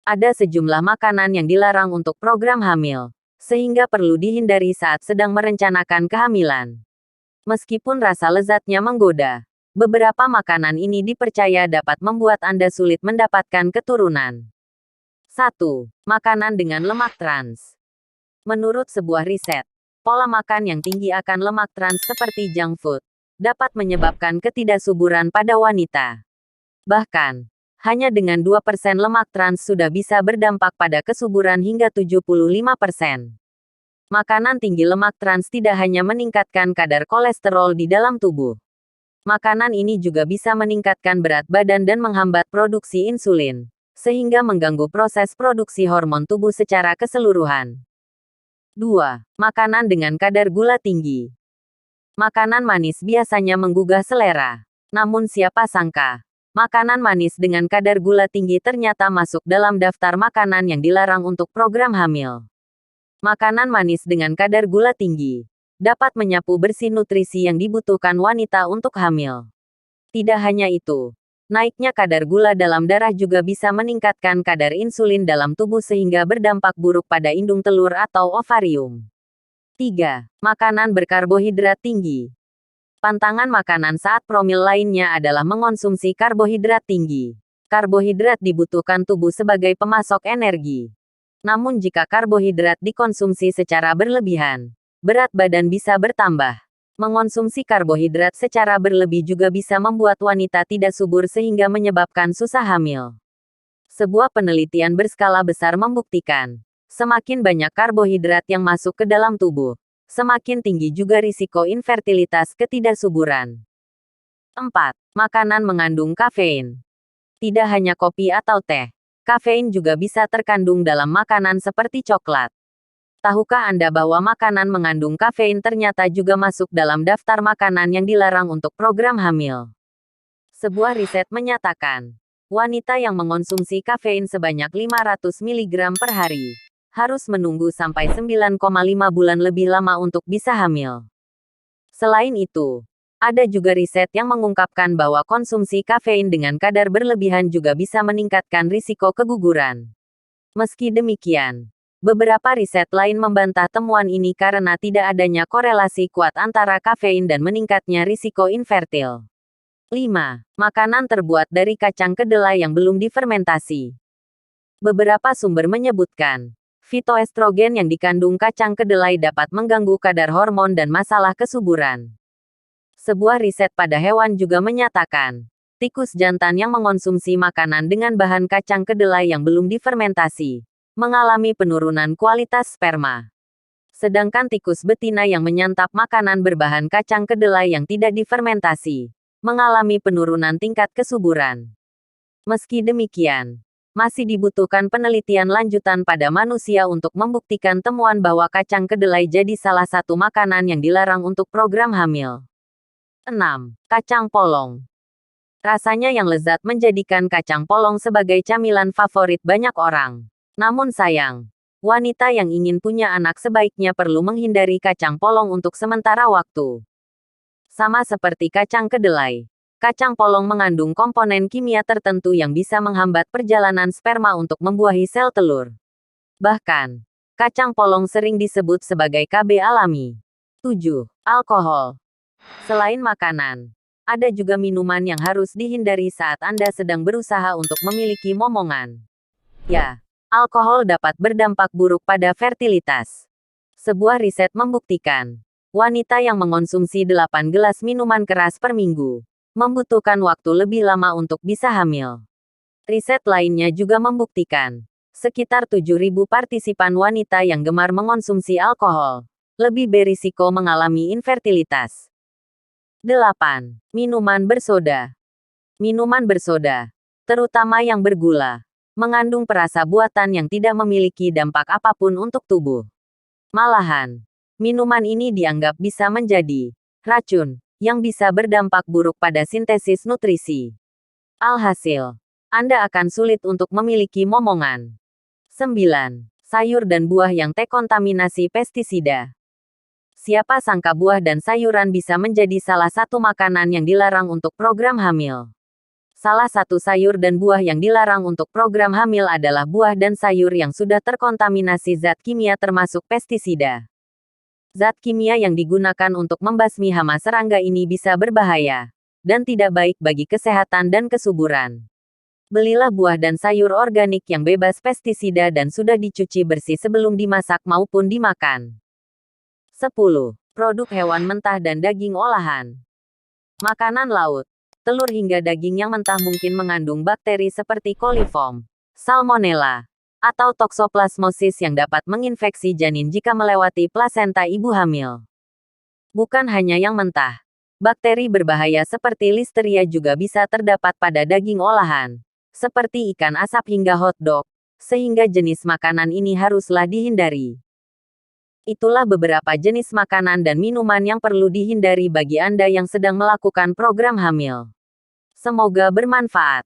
Ada sejumlah makanan yang dilarang untuk program hamil, sehingga perlu dihindari saat sedang merencanakan kehamilan. Meskipun rasa lezatnya menggoda, beberapa makanan ini dipercaya dapat membuat Anda sulit mendapatkan keturunan. 1. Makanan dengan lemak trans. Menurut sebuah riset, pola makan yang tinggi akan lemak trans seperti junk food dapat menyebabkan ketidaksuburan pada wanita. Bahkan, hanya dengan 2% lemak trans sudah bisa berdampak pada kesuburan hingga 75%. Makanan tinggi lemak trans tidak hanya meningkatkan kadar kolesterol di dalam tubuh. Makanan ini juga bisa meningkatkan berat badan dan menghambat produksi insulin, sehingga mengganggu proses produksi hormon tubuh secara keseluruhan. 2. Makanan dengan kadar gula tinggi. Makanan manis biasanya menggugah selera. Namun siapa sangka, makanan manis dengan kadar gula tinggi ternyata masuk dalam daftar makanan yang dilarang untuk program hamil. Makanan manis dengan kadar gula tinggi dapat menyapu bersih nutrisi yang dibutuhkan wanita untuk hamil. Tidak hanya itu, naiknya kadar gula dalam darah juga bisa meningkatkan kadar insulin dalam tubuh sehingga berdampak buruk pada indung telur atau ovarium. 3. Makanan berkarbohidrat tinggi. Pantangan makanan saat promil lainnya adalah mengonsumsi karbohidrat tinggi. Karbohidrat dibutuhkan tubuh sebagai pemasok energi. Namun jika karbohidrat dikonsumsi secara berlebihan, berat badan bisa bertambah. Mengonsumsi karbohidrat secara berlebih juga bisa membuat wanita tidak subur sehingga menyebabkan susah hamil. Sebuah penelitian berskala besar membuktikan, semakin banyak karbohidrat yang masuk ke dalam tubuh, semakin tinggi juga risiko infertilitas ketidaksuburan. 4. Makanan mengandung kafein. Tidak hanya kopi atau teh, kafein juga bisa terkandung dalam makanan seperti coklat. Tahukah Anda bahwa makanan mengandung kafein ternyata juga masuk dalam daftar makanan yang dilarang untuk program hamil? Sebuah riset menyatakan, wanita yang mengonsumsi kafein sebanyak 500 mg per hari harus menunggu sampai 9,5 bulan lebih lama untuk bisa hamil. Selain itu, ada juga riset yang mengungkapkan bahwa konsumsi kafein dengan kadar berlebihan juga bisa meningkatkan risiko keguguran. Meski demikian, beberapa riset lain membantah temuan ini karena tidak adanya korelasi kuat antara kafein dan meningkatnya risiko infertil. 5. Makanan terbuat dari kacang kedelai yang belum difermentasi. Beberapa sumber menyebutkan, fitoestrogen yang dikandung kacang kedelai dapat mengganggu kadar hormon dan masalah kesuburan. Sebuah riset pada hewan juga menyatakan, tikus jantan yang mengonsumsi makanan dengan bahan kacang kedelai yang belum difermentasi mengalami penurunan kualitas sperma. Sedangkan tikus betina yang menyantap makanan berbahan kacang kedelai yang tidak difermentasi mengalami penurunan tingkat kesuburan. Meski demikian, masih dibutuhkan penelitian lanjutan pada manusia untuk membuktikan temuan bahwa kacang kedelai jadi salah satu makanan yang dilarang untuk program hamil. 6. Kacang polong. Rasanya yang lezat menjadikan kacang polong sebagai camilan favorit banyak orang. Namun sayang, wanita yang ingin punya anak sebaiknya perlu menghindari kacang polong untuk sementara waktu. Sama seperti kacang kedelai, kacang polong mengandung komponen kimia tertentu yang bisa menghambat perjalanan sperma untuk membuahi sel telur. Bahkan, kacang polong sering disebut sebagai KB alami. 7. Alkohol. Selain makanan, ada juga minuman yang harus dihindari saat Anda sedang berusaha untuk memiliki momongan. Ya, alkohol dapat berdampak buruk pada fertilitas. Sebuah riset membuktikan, wanita yang mengonsumsi 8 gelas minuman keras per minggu membutuhkan waktu lebih lama untuk bisa hamil. Riset lainnya juga membuktikan, sekitar 7.000 partisipan wanita yang gemar mengonsumsi alkohol lebih berisiko mengalami infertilitas. 8. Minuman bersoda. Minuman bersoda, terutama yang bergula, mengandung perasa buatan yang tidak memiliki dampak apapun untuk tubuh. Malahan, minuman ini dianggap bisa menjadi racun yang bisa berdampak buruk pada sintesis nutrisi. Alhasil, Anda akan sulit untuk memiliki momongan. 9. Sayur dan buah yang terkontaminasi pestisida. Siapa sangka buah dan sayuran bisa menjadi salah satu makanan yang dilarang untuk program hamil. Salah satu sayur dan buah yang dilarang untuk program hamil adalah buah dan sayur yang sudah terkontaminasi zat kimia termasuk pestisida. Zat kimia yang digunakan untuk membasmi hama serangga ini bisa berbahaya dan tidak baik bagi kesehatan dan kesuburan. Belilah buah dan sayur organik yang bebas pestisida dan sudah dicuci bersih sebelum dimasak maupun dimakan. 10. Produk hewan mentah dan daging olahan. Makanan laut. Telur hingga daging yang mentah mungkin mengandung bakteri seperti coliform, salmonella, atau toxoplasmosis yang dapat menginfeksi janin jika melewati plasenta ibu hamil. Bukan hanya yang mentah. Bakteri berbahaya seperti listeria juga bisa terdapat pada daging olahan, seperti ikan asap hingga hotdog, sehingga jenis makanan ini haruslah dihindari. Itulah beberapa jenis makanan dan minuman yang perlu dihindari bagi Anda yang sedang melakukan program hamil. Semoga bermanfaat.